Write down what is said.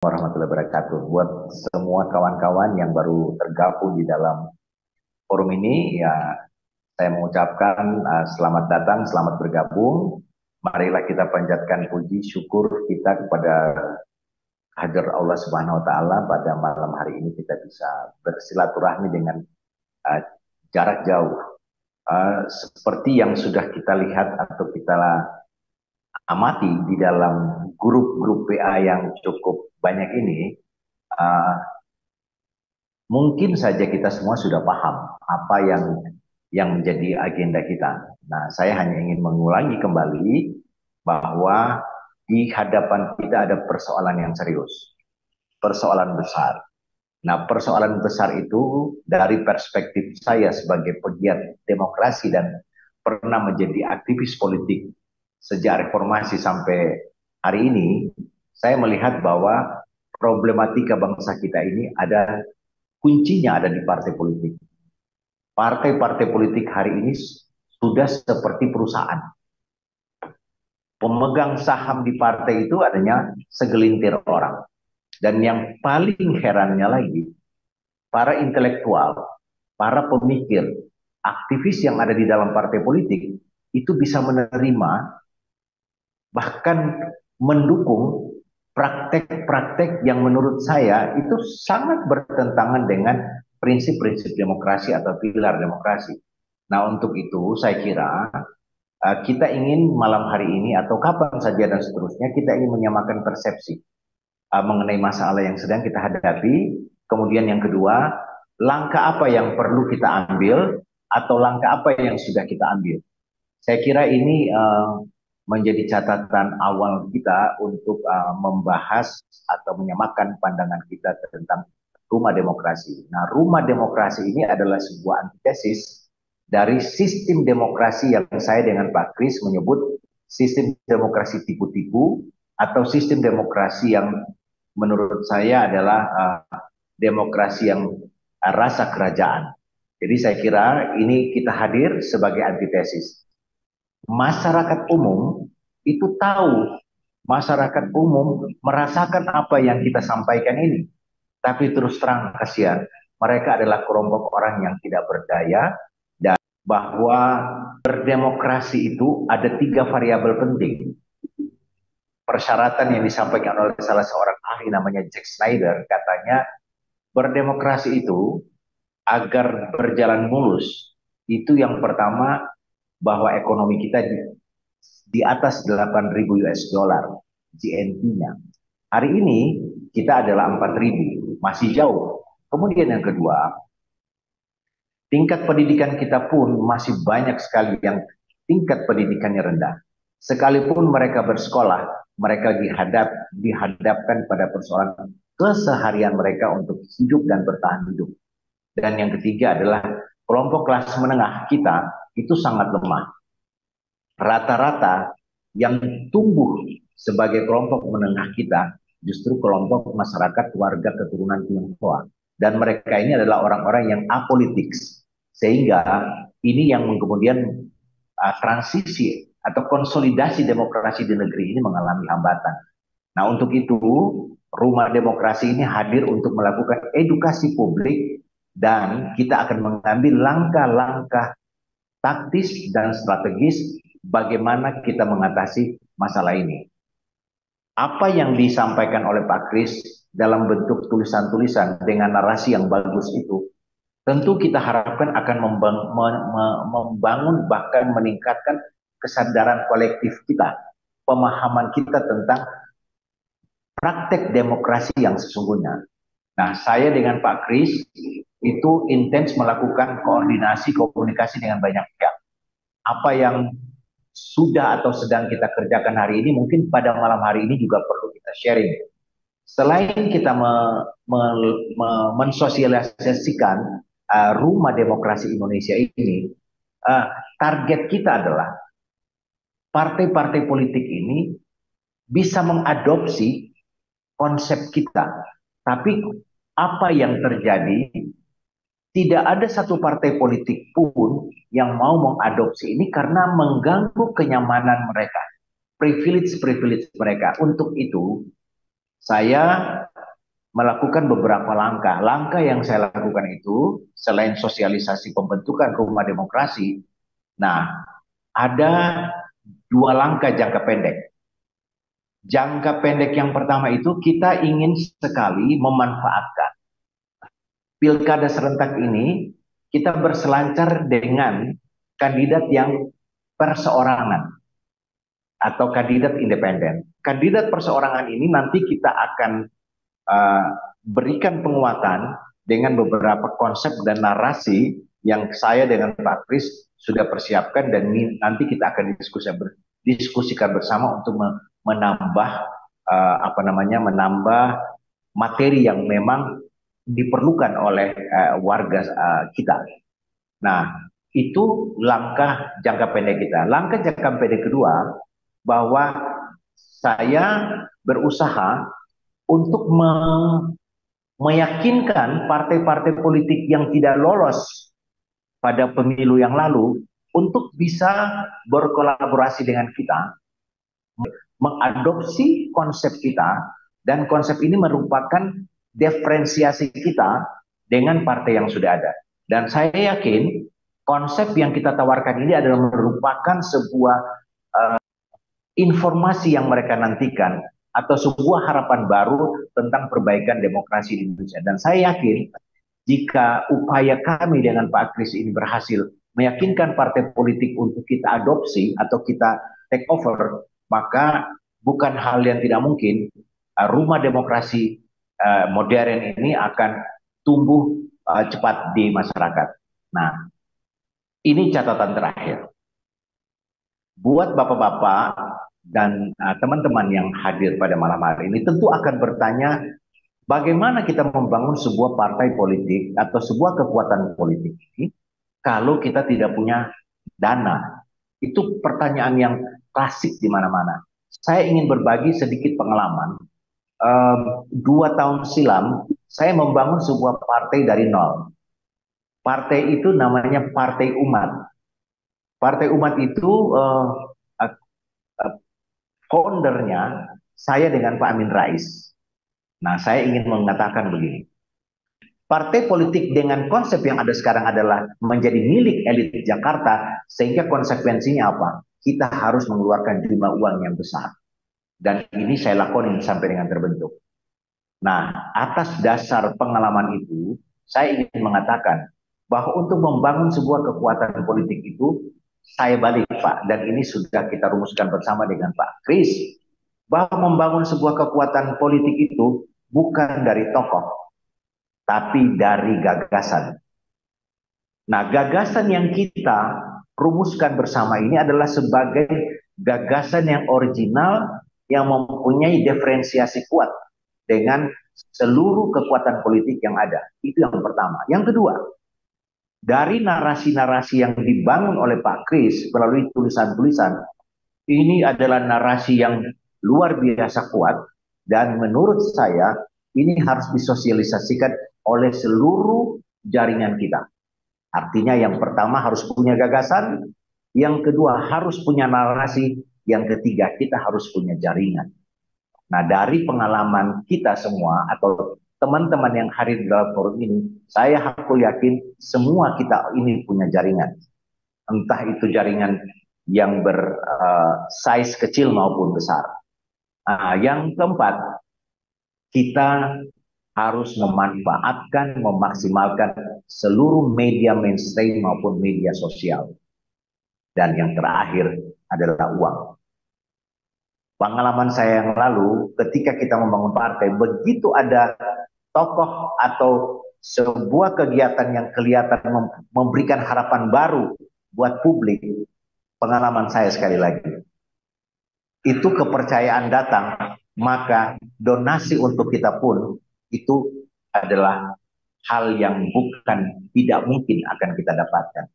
Warahmatullahi wabarakatuh. Buat semua kawan-kawan yang baru tergabung di dalam forum ini, ya saya mengucapkan selamat datang, selamat bergabung. Marilah kita panjatkan puji syukur kita kepada hadir Allah Subhanahu Wa Taala pada malam hari ini kita bisa bersilaturahmi dengan uh, jarak jauh. Seperti yang sudah kita lihat atau kita amati di dalam grup-grup PA yang cukup banyak ini, uh, mungkin saja kita semua sudah paham apa yang menjadi agenda kita. Nah, saya hanya ingin mengulangi kembali bahwa di hadapan kita ada persoalan yang serius, persoalan besar. Nah, persoalan besar itu dari perspektif saya sebagai pegiat demokrasi dan pernah menjadi aktivis politik sejak reformasi sampai hari ini, saya melihat bahwa problematika bangsa kita ini ada kuncinya ada di partai politik. Partai-partai politik hari ini sudah seperti perusahaan. Pemegang saham di partai itu adanya segelintir orang. Dan yang paling herannya lagi, para intelektual, para pemikir, aktivis yang ada di dalam partai politik itu bisa menerima bahkan mendukung praktek-praktek yang menurut saya itu sangat bertentangan dengan prinsip-prinsip demokrasi atau pilar demokrasi. Nah, untuk itu saya kira kita ingin malam hari ini atau kapan saja dan seterusnya kita ingin menyamakan persepsi mengenai masalah yang sedang kita hadapi. Kemudian yang kedua, langkah apa yang perlu kita ambil atau langkah apa yang sudah kita ambil. Saya kira ini menjadi catatan awal kita untuk membahas atau menyamakan pandangan kita tentang rumah demokrasi. Nah, rumah demokrasi ini adalah sebuah antitesis dari sistem demokrasi yang saya dengan Pak Kris menyebut sistem demokrasi tipu-tipu atau sistem demokrasi yang menurut saya adalah demokrasi yang rasa kerajaan. Jadi saya kira ini kita hadir sebagai antitesis. Masyarakat umum itu tahu, masyarakat umum merasakan apa yang kita sampaikan ini. Tapi terus terang kasihan, mereka adalah kelompok orang yang tidak berdaya dan bahwa berdemokrasi itu ada tiga variabel penting. Persyaratan yang disampaikan oleh salah seorang ahli namanya Jack Snyder, katanya berdemokrasi itu agar berjalan mulus, itu yang pertama bahwa ekonomi kita di atas 8.000 US dollar GNP-nya. Hari ini kita adalah 4.000, masih jauh. Kemudian yang kedua, tingkat pendidikan kita pun masih banyak sekali yang tingkat pendidikannya rendah. Sekalipun mereka bersekolah, mereka dihadapkan pada persoalan keseharian mereka untuk hidup dan bertahan hidup. Dan yang ketiga adalah kelompok kelas menengah kita itu sangat lemah. Rata-rata yang tumbuh sebagai kelompok menengah kita justru kelompok masyarakat warga keturunan Tionghoa. Dan mereka ini adalah orang-orang yang apolitik. Sehingga ini yang kemudian transisi atau konsolidasi demokrasi di negeri ini mengalami hambatan. Nah, untuk itu rumah demokrasi ini hadir untuk melakukan edukasi publik dan kita akan mengambil langkah-langkah taktis dan strategis bagaimana kita mengatasi masalah ini. Apa yang disampaikan oleh Pak Kris dalam bentuk tulisan-tulisan dengan narasi yang bagus itu, tentu kita harapkan akan membangun bahkan meningkatkan kesadaran kolektif kita, pemahaman kita tentang praktek demokrasi yang sesungguhnya. Nah, saya dengan Pak Kris itu intens melakukan koordinasi komunikasi dengan banyak pihak. Apa yang sudah atau sedang kita kerjakan hari ini mungkin pada malam hari ini juga perlu kita sharing. Selain kita mensosialisasikan rumah demokrasi Indonesia ini, uh, target kita adalah partai-partai politik ini bisa mengadopsi konsep kita. Tapi apa yang terjadi, tidak ada satu partai politik pun yang mau mengadopsi ini karena mengganggu kenyamanan mereka, privilege-privilege mereka. Untuk itu, Saya melakukan beberapa langkah. Langkah yang saya lakukan itu, selain sosialisasi pembentukan rumah demokrasi, nah, ada dua langkah jangka pendek. Jangka pendek yang pertama itu kita ingin sekali memanfaatkan pilkada serentak ini, kita berselancar dengan kandidat yang perseorangan atau kandidat independen. Kandidat perseorangan ini nanti kita akan uh, berikan penguatan dengan beberapa konsep dan narasi yang saya dengan Pak Kris sudah persiapkan, dan nanti kita akan diskusikan bersama untuk menambah menambah materi yang memang diperlukan oleh warga kita. Nah, itu langkah jangka pendek kita. Langkah jangka pendek kedua, bahwa saya berusaha untuk meyakinkan partai-partai politik yang tidak lolos pada pemilu yang lalu untuk bisa berkolaborasi dengan kita, mengadopsi konsep kita, dan konsep ini merupakan diferensiasi kita dengan partai yang sudah ada. Dan saya yakin konsep yang kita tawarkan ini adalah merupakan sebuah informasi yang mereka nantikan atau sebuah harapan baru tentang perbaikan demokrasi di Indonesia. Dan saya yakin jika upaya kami dengan Pak Kris ini berhasil meyakinkan partai politik untuk kita adopsi atau kita take over, maka bukan hal yang tidak mungkin rumah demokrasi modern ini akan tumbuh cepat di masyarakat. Nah, ini catatan terakhir. Buat bapak-bapak dan teman-teman yang hadir pada malam hari ini tentu akan bertanya, bagaimana kita membangun sebuah partai politik atau sebuah kekuatan politik ini kalau kita tidak punya dana? Itu pertanyaan yang klasik di mana-mana. Saya ingin berbagi sedikit pengalaman. 2 tahun silam, saya membangun sebuah partai dari nol. Partai itu namanya Partai Umat. Partai Umat itu foundernya saya dengan Pak Amin Rais. Nah, saya ingin mengatakan begini. Partai politik dengan konsep yang ada sekarang adalah menjadi milik elit Jakarta, sehingga konsekuensinya apa? Kita harus mengeluarkan jumlah uang yang besar. Dan ini saya lakukan sampai dengan terbentuk. Nah, atas dasar pengalaman itu, saya ingin mengatakan bahwa untuk membangun sebuah kekuatan politik itu, saya balik Pak, dan ini sudah kita rumuskan bersama dengan Pak Kris, bahwa membangun sebuah kekuatan politik itu bukan dari tokoh, tapi dari gagasan. Nah, gagasan yang kita rumuskan bersama ini adalah sebagai gagasan yang original, yang mempunyai diferensiasi kuat dengan seluruh kekuatan politik yang ada. Itu yang pertama. Yang kedua, dari narasi-narasi yang dibangun oleh Pak Kris melalui tulisan-tulisan, ini adalah narasi yang luar biasa kuat, dan menurut saya ini harus disosialisasikan oleh seluruh jaringan kita. Artinya yang pertama harus punya gagasan, yang kedua harus punya narasi, yang ketiga kita harus punya jaringan. Nah, dari pengalaman kita semua atau teman-teman yang hadir di dalam forum ini, saya aku yakin semua kita ini punya jaringan. Entah itu jaringan yang size kecil maupun besar. Nah, yang keempat, kita harus memanfaatkan, memaksimalkan seluruh media mainstream maupun media sosial. Dan yang terakhir adalah uang. Pengalaman saya yang lalu, ketika kita membangun partai, begitu ada tokoh atau sebuah kegiatan yang kelihatan memberikan harapan baru buat publik, pengalaman saya sekali lagi, itu kepercayaan datang, maka donasi untuk kita pun itu adalah hal yang bukan tidak mungkin akan kita dapatkan.